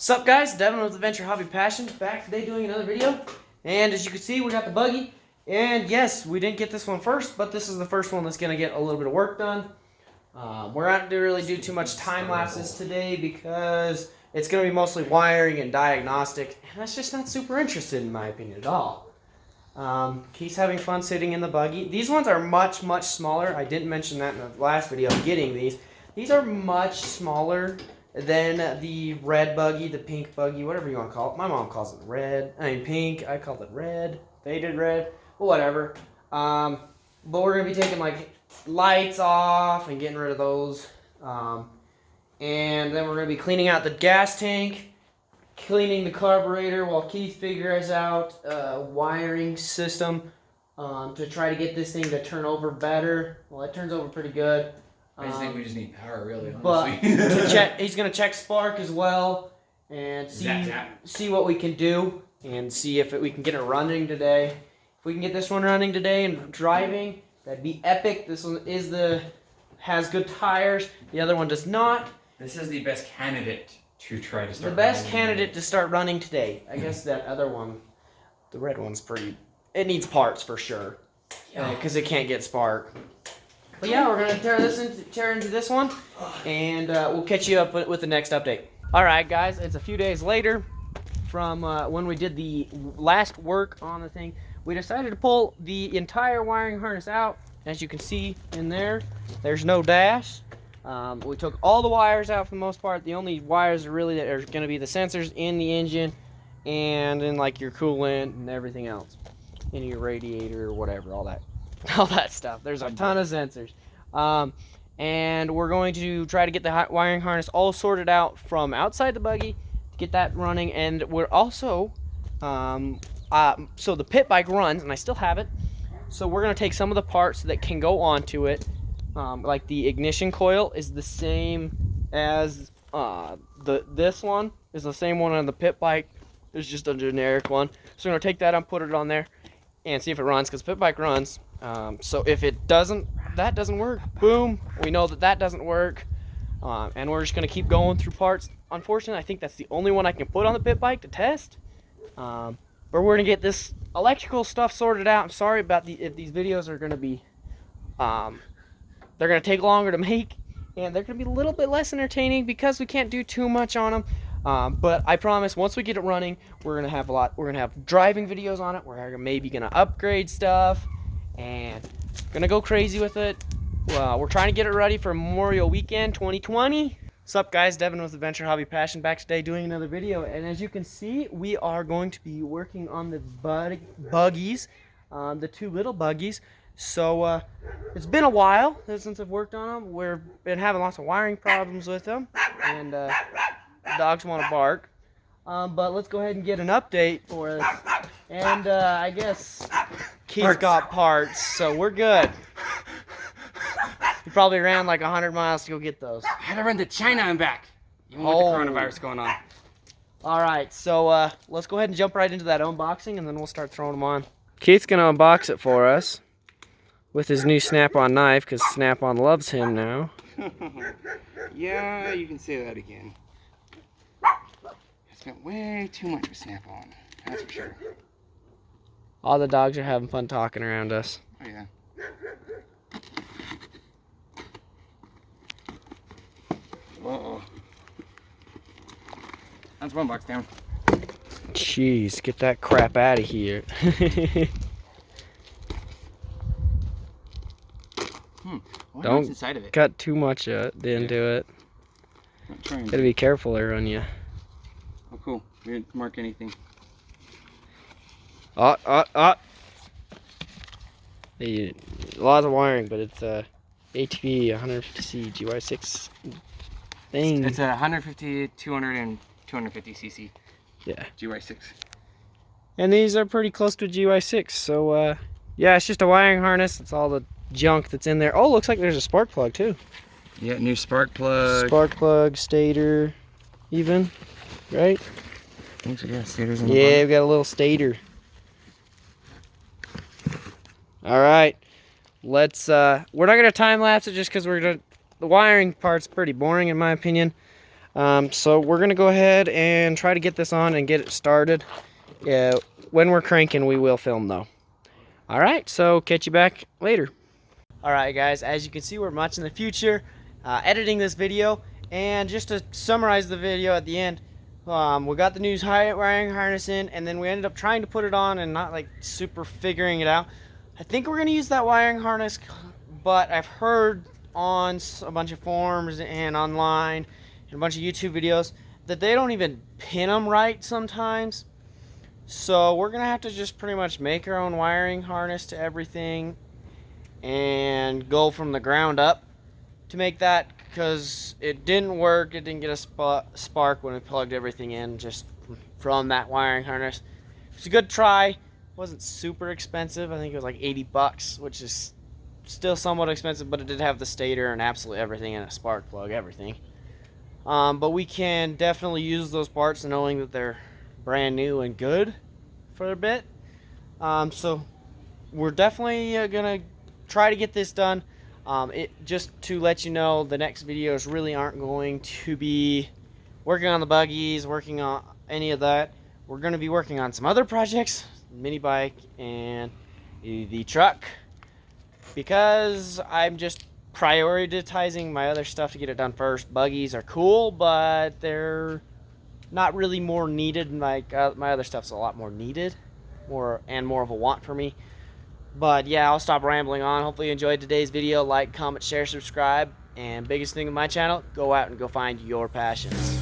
Sup guys, Devin with Adventure Hobby Passion, back today doing another video. And as you can see, we got the buggy. And yes, we didn't get this one first, but this is the first one that's going to get a little bit of work done. We're not going to really do too much time lapses today because it's going to be mostly wiring and diagnostic. And that's just not super interested in my opinion at all. He's having fun sitting in the buggy. These ones are much, much smaller. I didn't mention that in the last video of getting these. These are much smaller than the red buggy, the pink buggy, whatever you want to call it. My mom calls it pink. I call it red, faded red, whatever. But we're going to be taking like lights off and getting rid of those. And then we're going to be cleaning out the gas tank, cleaning the carburetor while Keith figures out a wiring system to try to get this thing to turn over better. Well, it turns over pretty good. I just think we just need power, really, But honestly. he's going to check spark as well and see what we can do and see if we can get it running today. If we can get this one running today and driving, that'd be epic. This one has good tires. The other one does not. This is the best candidate to try to start. The best candidate to start running today. I guess that other one, the red one's pretty. It needs parts for sure, because it can't get spark. But yeah, we're gonna tear into this one, and we'll catch you up with the next update. All right, guys, it's a few days later from when we did the last work on the thing. We decided to pull the entire wiring harness out. As you can see in there, there's no dash. We took all the wires out for the most part. The only wires really that are gonna be the sensors in the engine, and in like your coolant and everything else, in your radiator or whatever, all that stuff. There's a ton of sensors. And we're going to try to get the wiring harness all sorted out from outside the buggy to get that running. And we're also, so the pit bike runs, and I still have it. So we're going to take some of the parts that can go onto it. Like the ignition coil is the same as this one is the same one on the pit bike. There's just a generic one. So we're going to take that and put it on there and see if it runs, because pit bike runs. So if that doesn't work, boom, we know that doesn't work, and we're just gonna keep going through parts. Unfortunately, I think that's the only one I can put on the pit bike to test. But we're gonna get this electrical stuff sorted out. I'm sorry about if these videos are gonna be, they're gonna take longer to make, and they're gonna be a little bit less entertaining because we can't do too much on them. But I promise, once we get it running, we're gonna have driving videos on it. We're maybe gonna upgrade stuff and gonna go crazy with it. We're trying to get it ready for Memorial Weekend 2020. What's up, guys? Devin with Adventure Hobby Passion, back today doing another video. And as you can see, we are going to be working on the buggies, the two little buggies. So it's been a while since I've worked on them. We've been having lots of wiring problems with them, and dogs want to bark. But let's go ahead and get an update for us. And I guess Keith's got parts, so we're good. He probably ran like 100 miles to go get those. I had to run to China and back, even with the coronavirus going on. All right, so let's go ahead and jump right into that unboxing, and then we'll start throwing them on. Keith's gonna unbox it for us with his new Snap-on knife, because Snap-on loves him now. Yeah, you can say that again. I spent way too much with Snap-on, that's for sure. All the dogs are having fun talking around us. Oh yeah. Uh-oh. That's one box down. Jeez, get that crap out of here. Don't inside of it? cut too much into it. Gotta be careful there on you. Oh cool, we didn't mark anything. Lots of wiring, but it's a HV 150C GY6 thing. It's a 150, 200, and 250cc. Yeah. GY6. And these are pretty close to a GY6, so yeah, it's just a wiring harness. It's all the junk that's in there. Oh, looks like there's a spark plug too. Yeah, new spark plug. Spark plug, stator, even, right? I think so, yeah, stator's in the Yeah, we've got a little stator. All right, let's. We're not gonna time lapse it just because the wiring part's pretty boring in my opinion. So we're gonna go ahead and try to get this on and get it started. When we're cranking, we will film though. All right, so catch you back later. All right, guys, as you can see, we're much in the future editing this video. And just to summarize the video at the end, we got the new wiring harness in, and then we ended up trying to put it on and not like super figuring it out. I think we're gonna use that wiring harness, but I've heard on a bunch of forums and online and a bunch of YouTube videos that they don't even pin them right sometimes. So we're gonna have to just pretty much make our own wiring harness to everything and go from the ground up to make that, because it didn't work. It didn't get a spark when we plugged everything in just from that wiring harness. It's a good try. It wasn't super expensive. I think it was like 80 bucks, which is still somewhat expensive, but it did have the stator and absolutely everything in a spark plug, everything. But we can definitely use those parts knowing that they're brand new and good for a bit. So we're definitely gonna try to get this done. Just to let you know, the next videos really aren't going to be working on the buggies, working on any of that. We're going to be working on some other projects, mini bike and the truck, because I'm just prioritizing my other stuff to get it done first. Buggies are cool, but they're not really more needed. Like my other stuff's a lot more needed, more of a want for me. But yeah, I'll stop rambling on. Hopefully you enjoyed today's video. Like, comment, share, subscribe, and biggest thing in my channel, go out and go find your passions.